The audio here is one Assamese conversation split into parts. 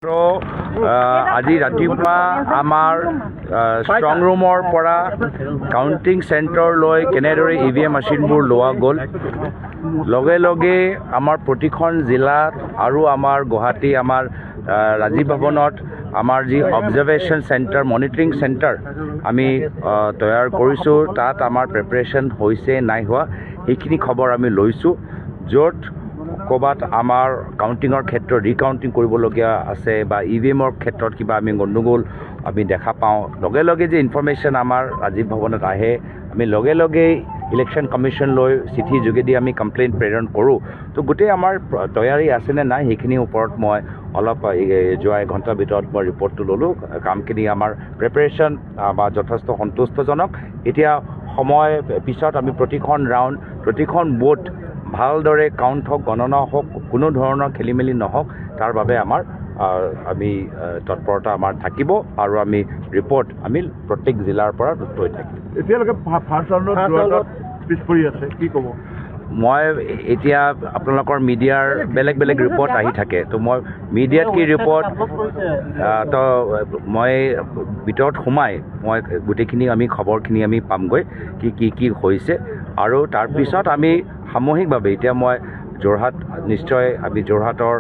আজি ৰাতিপুৱা আমাৰ ষ্ট্ৰং ৰুমৰ পৰা কাউণ্টিং চেণ্টাৰলৈ কেনেদৰে EVM মেচিনবোৰ লোৱা গ'ল, লগে লগে আমাৰ প্ৰতিখন জিলাত আৰু আমাৰ গুৱাহাটী আমাৰ ৰাজীৱ ভৱনত আমাৰ যি অবজাৰ্ভেশ্যন চেণ্টাৰ মনিটৰিং চেণ্টাৰ আমি তৈয়াৰ কৰিছোঁ। তাত আমাৰ প্ৰিপাৰেশ্যন হৈছে নাই হোৱা সেইখিনি খবৰ আমি লৈছোঁ। য'ত ক'ৰবাত আমাৰ কাউণ্টিঙৰ ক্ষেত্ৰত ৰিকাউণ্টিং কৰিবলগীয়া আছে বা EVMৰ ক্ষেত্ৰত কিবা আমি গণ্ডগোল আমি দেখা পাওঁ, লগে লগে যে ইনফৰ্মেশ্যন আমাৰ ৰাজীৱ ভৱনত আহে, আমি লগে লগেই ইলেকশ্যন কমিশ্যনলৈ চিঠি যোগেদি আমি কমপ্লেইন প্ৰেৰণ কৰোঁ। তো গোটেই আমাৰ তৈয়াৰী আছেনে নাই সেইখিনিৰ ওপৰত মই অলপ যোৱা এঘণ্টাৰ ভিতৰত মই ৰিপৰ্টটো ল'লোঁ। কামখিনি আমাৰ প্ৰিপাৰেশ্যন বা যথেষ্ট সন্তুষ্টজনক। এতিয়া সময় পিছত আমি প্ৰতিখন ৰাউণ্ড প্ৰতিখন বুথ ভালদৰে কাউণ্ট হওক, গণনা হওক, কোনো ধৰণৰ খেলি মেলি নহওক, তাৰ বাবে আমি তৎপৰতা আমাৰ থাকিব আৰু আমি ৰিপৰ্ট আমি প্ৰত্যেক জিলাৰ পৰা লৈ থাকিম। এতিয়ালৈকে ফাৰ্ষ্ট ৰাউণ্ডত পিছ পৰি আছে, কি ক'ব? মই এতিয়া আপোনালোকৰ মিডিয়াৰ বেলেগ বেলেগ ৰিপৰ্ট আহি থাকে, তো মই মিডিয়াত কি ৰিপৰ্ট তো মই ভিতৰত সোমাই মই গোটেইখিনি আমি খবৰখিনি আমি পামগৈ কি হৈছে। আৰু তাৰপিছত আমি সামূহিকভাৱে এতিয়া মই যোৰহাট নিশ্চয় আমি যোৰহাটৰ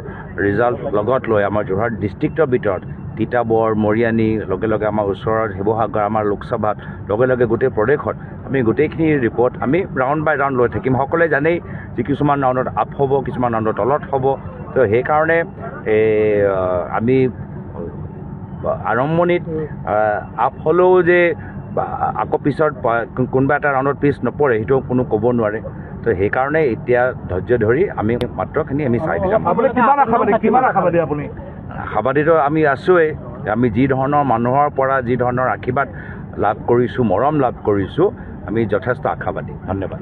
ৰিজাল্ট লগত লৈ আমাৰ যোৰহাট ডিষ্ট্ৰিক্টৰ ভিতৰত তিতাবৰ, মৰিয়ানী, লগে লগে আমাৰ ওচৰৰ শিৱসাগৰ, আমাৰ লোকসভাত, লগে লগে গোটেই প্ৰদেশত আমি গোটেইখিনি ৰিপৰ্ট আমি ৰাউণ্ড বাই ৰাউণ্ড লৈ থাকিম। সকলোৱে জানেই যে কিছুমান ৰাউণ্ডত আপ হ'ব, কিছুমান ৰাউণ্ডত তলত হ'ব। তো সেইকাৰণে আমি আৰম্ভণিত আপ হ'লেও যে আকৌ পিছত কোনোবা এটা ৰাউণ্ডত পিছ নপৰে সেইটো কোনো ক'ব নোৱাৰে। তো সেইকাৰণে এতিয়া ধৈৰ্য ধৰি আমি মাত্ৰখিনি আমি চাই যাম। আশাবাদীটো আমি আছোঁৱেই। আমি যি ধৰণৰ মানুহৰ পৰা যি ধৰণৰ আশীৰ্বাদ লাভ কৰিছোঁ, মৰম লাভ কৰিছোঁ, আমি যথেষ্ট আশাবাদী। ধন্যবাদ।